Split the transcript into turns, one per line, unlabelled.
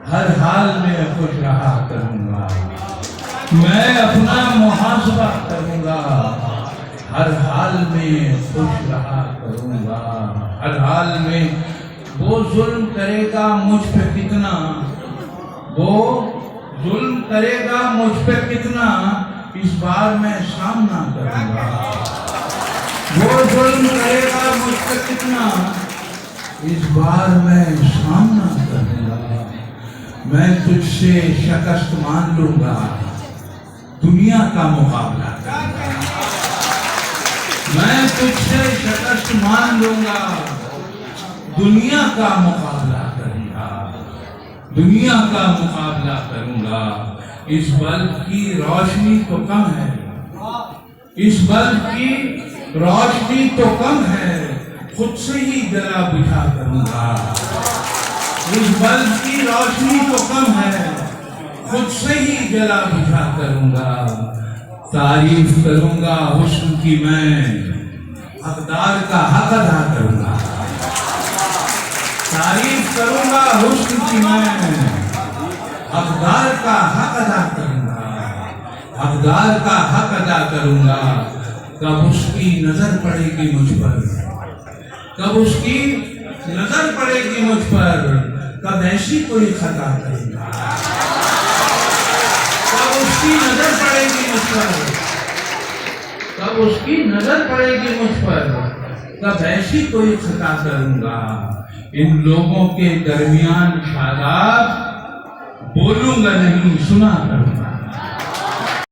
हर हाल में खुश रहा करूंगा। मैं अपना मुहासबा करूंगा, हर हाल में खुश रहा करूंगा। हर हाल में वो जुल्म करेगा मुझ पे कितना, वो जुल्म करेगा मुझ पे कितना, इस बार मैं सामना करूंगा। वो जुल्म करेगा मुझ पे कितना, इस बार मैं सामना करूंगा। मैं तुझसे शिकस्त मान लूंगा, दुनिया का मुकाबला करूंगा। मैं तुझसे शिकस्त मान लूंगा, दुनिया का मुकाबला करूंगा। दुनिया का मुकाबला करूंगा। इस बल्ब की रोशनी तो कम है, इस बल्ब की रोशनी तो कम है, खुद से ही जला बुझा करूंगा। इस बल्ब की रोशनी तो कम है, खुद से ही जला बुझा करूंगा। तारीफ करूंगा हुस्न की मैं, हकदार का हक अदा करूंगा। तारीफ करूंगा हुस्न की मैं, हकदार का हक अदा करूंगा। हकदार का हक अदा करूंगा। कब उसकी नजर पड़ेगी मुझ पर, कब उसकी नजर पड़ेगी मुझ पर, कब ऐसी कोई खता करूंगा। कब उसकी नजर पड़ेगी मुझ पर, कब उसकी नजर पड़ेगी मुझ पर, कब ऐसी कोई खता करूंगा। इन लोगों के दरमियान शादाब बोलूंगा नहीं, सुना करूंगा।